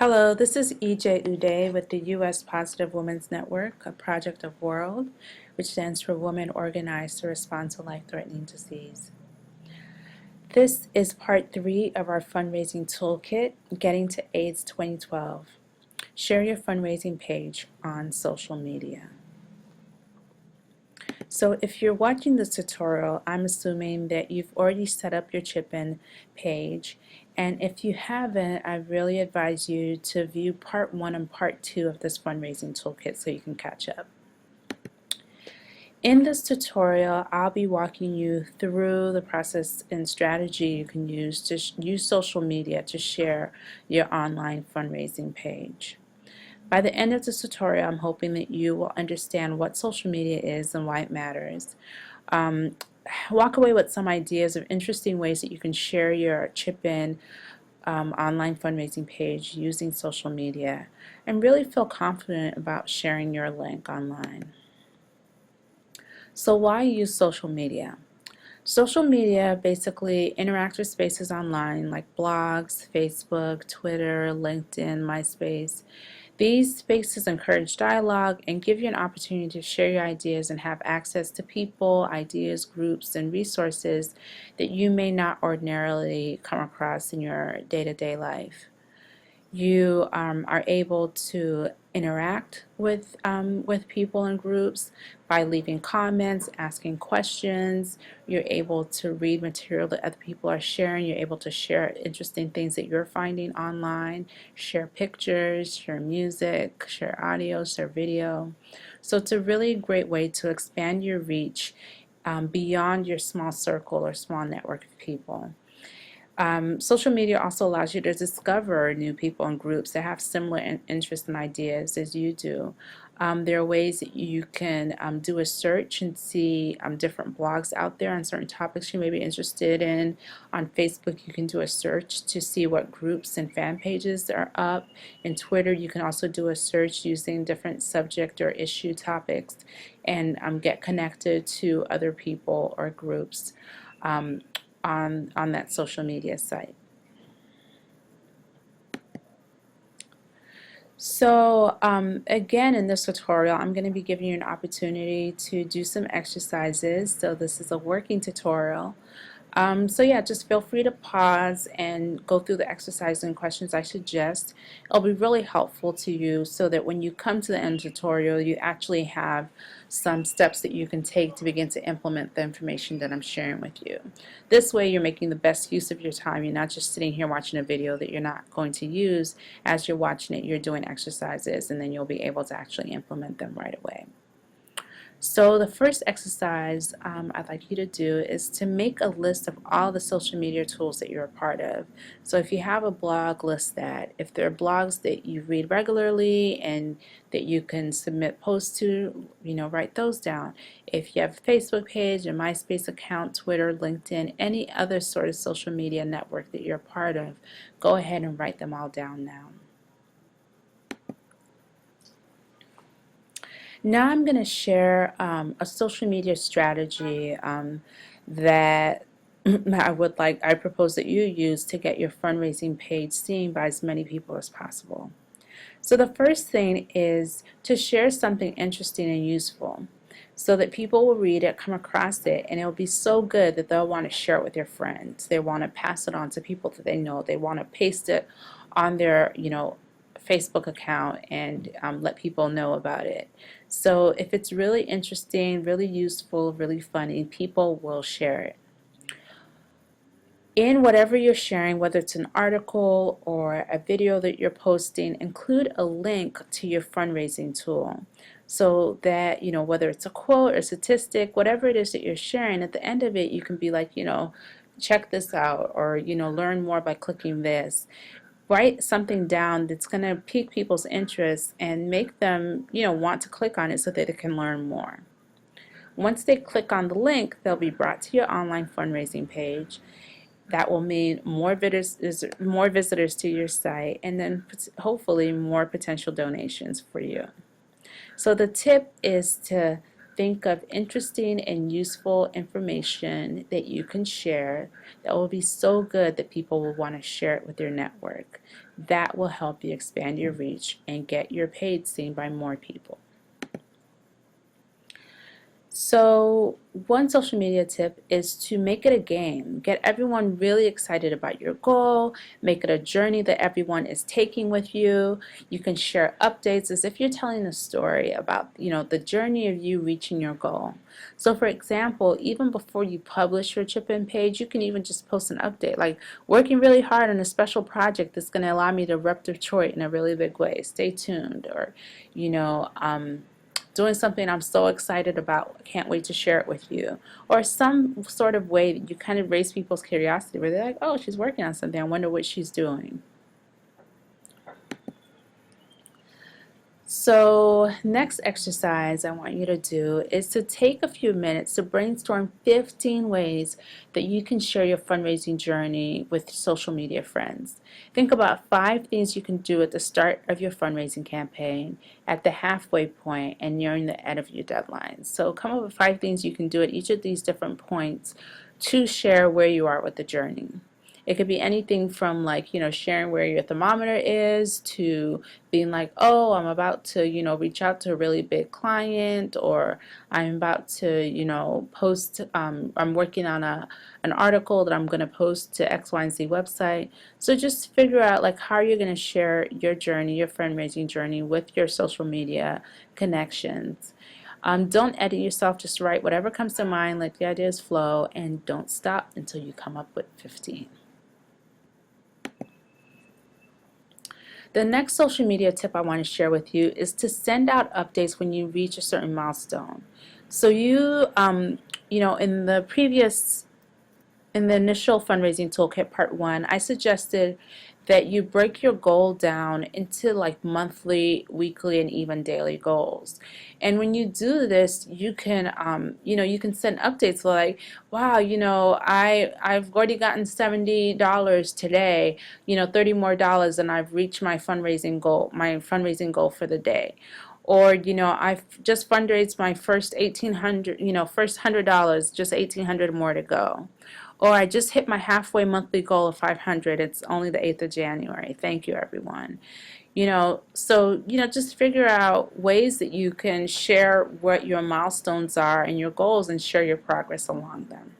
Hello, this is EJ Uday with the U.S. Positive Women's Network, a project of WORLD, which stands for Women Organized to Respond to Life-Threatening Disease. This is part 3 of our fundraising toolkit, Getting to AIDS 2012. Share your fundraising page on social media. So if you're watching this tutorial, I'm assuming that you've already set up your chip-in page, and if you haven't, I really advise you to view part 1 and part 2 of this fundraising toolkit so you can catch up. In this tutorial, I'll be walking you through the process and strategy you can use to use social media to share your online fundraising page. By the end of this tutorial, I'm hoping that you will understand what social media is and why it matters. Walk away with some ideas of interesting ways that you can share your chip-in online fundraising page using social media, and really feel confident about sharing your link online. So why use social media? Social media basically interactive spaces online like blogs, Facebook, Twitter, LinkedIn, MySpace. These spaces encourage dialogue and give you an opportunity to share your ideas and have access to people, ideas, groups, and resources that you may not ordinarily come across in your day-to-day life. You are able to interact with people and groups by leaving comments, asking questions. You're able to read material that other people are sharing. You're able to share interesting things that you're finding online, share pictures, share music, share audio, share video. So it's a really great way to expand your reach beyond your small circle or small network of people. Social media also allows you to discover new people and groups that have similar interests and ideas as you do. There are ways that you can do a search and see different blogs out there on certain topics you may be interested in. On Facebook, you can do a search to see what groups and fan pages are up. In Twitter, you can also do a search using different subject or issue topics and get connected to other people or groups on that social media site. So again, in this tutorial, I'm going to be giving you an opportunity to do some exercises. So this is a working tutorial. So yeah, just feel free to pause and go through the exercises and questions I suggest. It'll be really helpful to you so that when you come to the end of the tutorial, you actually have some steps that you can take to begin to implement the information that I'm sharing with you. This way you're making the best use of your time. You're not just sitting here watching a video that you're not going to use. As you're watching it, you're doing exercises, and then you'll be able to actually implement them right away. So the first exercise I'd like you to do is to make a list of all the social media tools that you're a part of. So if you have a blog, list that. If there are blogs that you read regularly and that you can submit posts to, write those down. If you have a Facebook page, a MySpace account, Twitter, LinkedIn, any other sort of social media network that you're a part of, go ahead and write them all down now. Now I'm going to share a social media strategy that I propose that you use to get your fundraising page seen by as many people as possible. So the first thing is to share something interesting and useful so that people will read it, come across it, and it'll be so good that they'll want to share it with their friends. They want to pass it on to people that they know. They want to paste it on their, Facebook account and let people know about it. So if it's really interesting, really useful, really funny, people will share it. In whatever you're sharing, whether it's an article or a video that you're posting, include a link to your fundraising tool so that, whether it's a quote or statistic, whatever it is that you're sharing, at the end of it you can be like, check this out, or, learn more by clicking this. Write something down that's going to pique people's interest and make them, want to click on it so that they can learn more. Once they click on the link, they'll be brought to your online fundraising page. That will mean more visitors to your site, and then hopefully more potential donations for you. So the tip is to think of interesting and useful information that you can share that will be so good that people will want to share it with their network. That will help you expand your reach and get your page seen by more people. So one social media tip is to make it a game. Get everyone really excited about your goal. Make it a journey that everyone is taking with you. You can share updates as if you're telling a story about, the journey of you reaching your goal. So for example, even before you publish your chip-in page, you can even just post an update like working really hard on a special project that's going to allow me to rep Detroit in a really big way. Stay tuned. Or, doing something I'm so excited about, can't wait to share it with you. Or some sort of way that you kind of raise people's curiosity where they're like, oh, she's working on something, I wonder what she's doing. So next exercise I want you to do is to take a few minutes to brainstorm 15 ways that you can share your fundraising journey with social media friends. Think about 5 things you can do at the start of your fundraising campaign, at the halfway point, and nearing the end of your deadline. So come up with 5 things you can do at each of these different points to share where you are with the journey. It could be anything from sharing where your thermometer is to being like, oh, I'm about to, reach out to a really big client, or I'm about to, post, I'm working on an article that I'm going to post to X, Y, and Z website. So just figure out how you're going to share your journey, your fundraising journey with your social media connections. Don't edit yourself, just write whatever comes to mind, let the ideas flow, and don't stop until you come up with 15. The next social media tip I want to share with you is to send out updates when you reach a certain milestone. So in the initial fundraising toolkit part 1, I suggested that you break your goal down into monthly, weekly, and even daily goals. And when you do this, you can you can send updates like, wow, I've already gotten $70 today, 30 more dollars, and I've reached my fundraising goal for the day. Or I've just fundraised my first first $100, just $1,800 more to go. Or I just hit my halfway monthly goal of 500. It's only the 8th of January. Thank you, everyone. Just figure out ways that you can share what your milestones are and your goals and share your progress along them.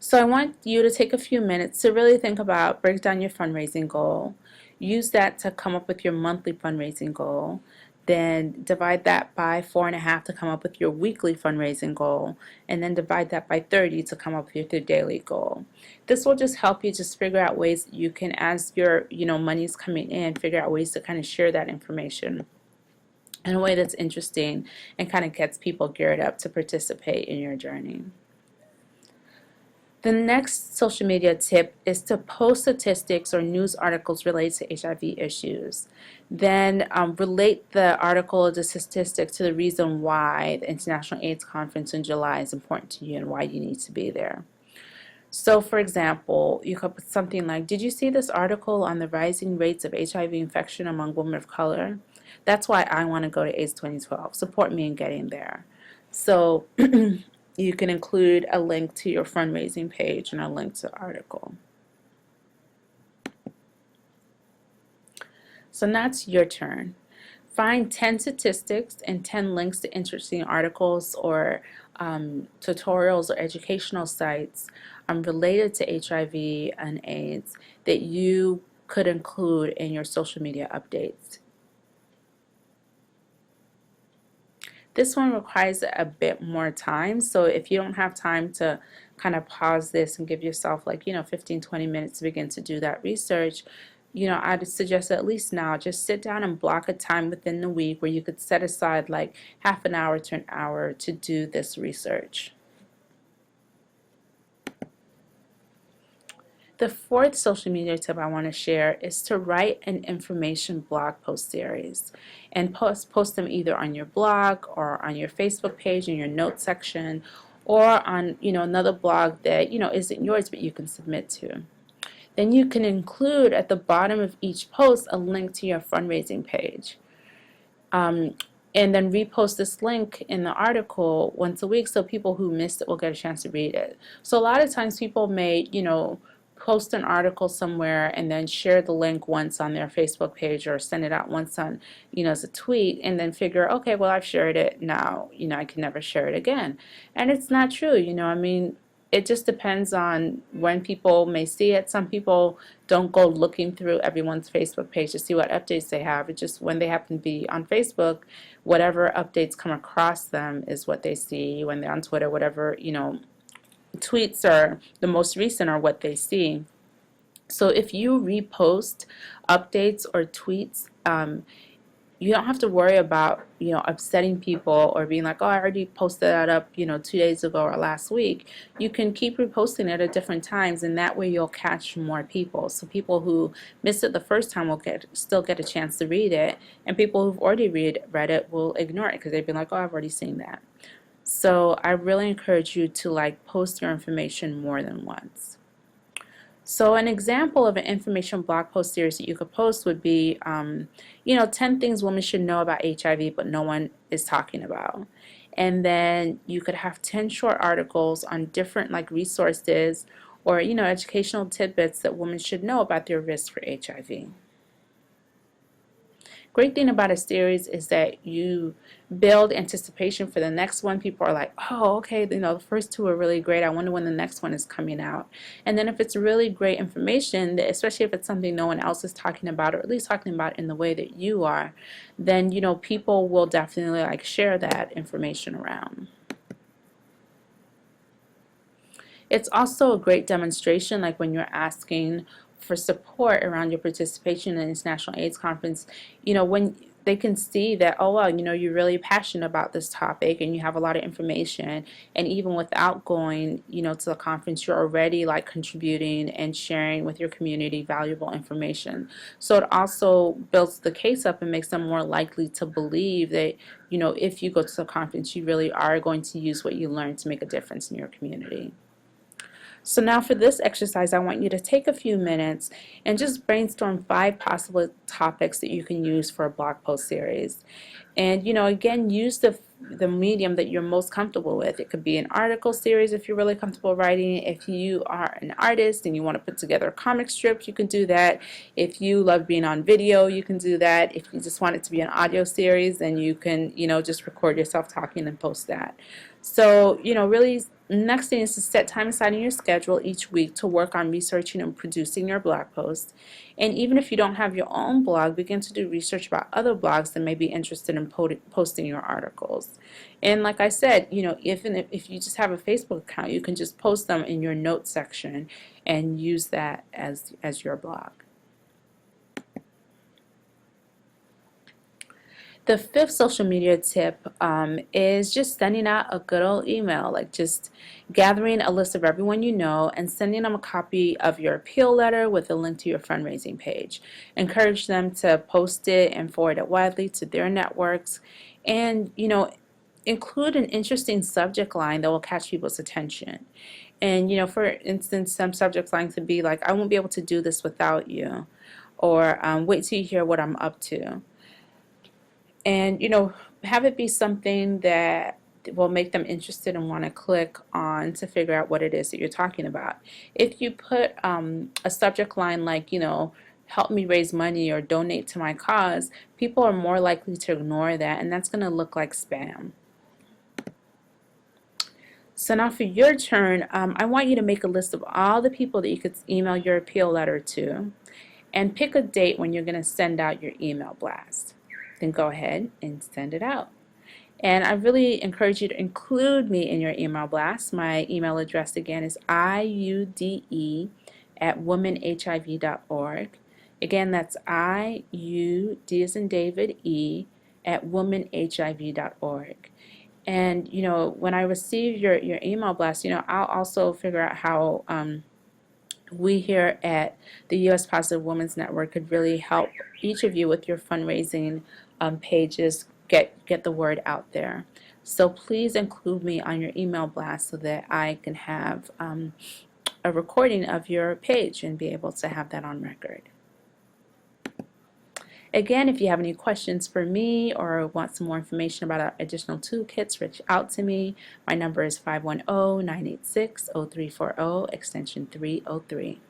So I want you to take a few minutes to really think about, break down your fundraising goal. Use that to come up with your monthly fundraising goal. Then divide that by 4.5 to come up with your weekly fundraising goal. And then divide that by 30 to come up with your daily goal. This will just help you just figure out ways that you can, as your money's coming in, figure out ways to kind of share that information in a way that's interesting and kind of gets people geared up to participate in your journey. The next social media tip is to post statistics or news articles related to HIV issues. Then relate the article or the statistic to the reason why the International AIDS Conference in July is important to you and why you need to be there. So for example, you could put something like, did you see this article on the rising rates of HIV infection among women of color? That's why I want to go to AIDS 2012. Support me in getting there. So you can include a link to your fundraising page and a link to the article. So now it's your turn. Find 10 statistics and 10 links to interesting articles or tutorials or educational sites related to HIV and AIDS that you could include in your social media updates. This one requires a bit more time, so if you don't have time to kind of pause this and give yourself 15-20 minutes to begin to do that research, I'd suggest at least now just sit down and block a time within the week where you could set aside half an hour to an hour to do this research. The fourth social media tip I want to share is to write an information blog post series and post them either on your blog or on your Facebook page in your notes section, or on another blog that isn't yours but you can submit to. Then you can include at the bottom of each post a link to your fundraising page. and then repost this link in the article once a week so people who missed it will get a chance to read it. So a lot of times people may, post an article somewhere and then share the link once on their Facebook page or send it out once on, as a tweet, and then figure, okay, well, I've shared it now, I can never share it again. And it's not true, I mean, it just depends on when people may see it. Some people don't go looking through everyone's Facebook page to see what updates they have. It's just when they happen to be on Facebook, whatever updates come across them is what they see. When they're on Twitter, whatever, tweets are the most recent are what they see. So if you repost updates or tweets, you don't have to worry about, upsetting people or being like, oh, I already posted that up, 2 days ago or last week. You can keep reposting it at different times, and that way you'll catch more people. So people who missed it the first time will still get a chance to read it, and people who've already read it will ignore it because they've been like, oh, I've already seen that. So I really encourage you to post your information more than once. So an example of an information blog post series that you could post would be, 10 things women should know about HIV but no one is talking about. And then you could have 10 short articles on different resources or, educational tidbits that women should know about their risk for HIV. Great thing about a series is that you build anticipation for the next one. People are like, oh, okay, the first two are really great. I wonder when the next one is coming out. And then if it's really great information, especially if it's something no one else is talking about, or at least talking about in the way that you are, then people will definitely share that information around. It's also a great demonstration, when you're asking for support around your participation in the International AIDS Conference, when they can see that, oh, well, you're really passionate about this topic and you have a lot of information, and even without going, to the conference, you're already contributing and sharing with your community valuable information. So it also builds the case up and makes them more likely to believe that, if you go to the conference, you really are going to use what you learned to make a difference in your community. So now for this exercise, I want you to take a few minutes and just brainstorm 5 possible topics that you can use for a blog post series. And again, use the medium that you're most comfortable with. It could be an article series if you're really comfortable writing. If you are an artist and you want to put together comic strips, you can do that. If you love being on video, you can do that. If you just want it to be an audio series, then you can, just record yourself talking and post that. So, really, next thing is to set time aside in your schedule each week to work on researching and producing your blog posts. And even if you don't have your own blog, begin to do research about other blogs that may be interested in posting your articles. And like I said, if you just have a Facebook account, you can just post them in your notes section and use that as your blog. The 5th social media tip is just sending out a good old email, just gathering a list of everyone you know and sending them a copy of your appeal letter with a link to your fundraising page. Encourage them to post it and forward it widely to their networks, and include an interesting subject line that will catch people's attention. And for instance, some subject lines could be like, I won't be able to do this without you, or wait till you hear what I'm up to. And have it be something that will make them interested and want to click on to figure out what it is that you're talking about. If you put a subject line like, help me raise money or donate to my cause, people are more likely to ignore that, and that's going to look like spam. So now for your turn, I want you to make a list of all the people that you could email your appeal letter to, and pick a date when you're going to send out your email blast. Then go ahead and send it out. And I really encourage you to include me in your email blast. My email address again is iude@womanhiv.org. Again, that's IUD as in David E @womanhiv.org. And when I receive your email blast, I'll also figure out how we here at the U.S. Positive Women's Network could really help each of you with your fundraising pages get the word out there. So please include me on your email blast so that I can have a recording of your page and be able to have that on record. Again, if you have any questions for me or want some more information about our additional toolkits, reach out to me. My number is 510-986-0340, extension 303.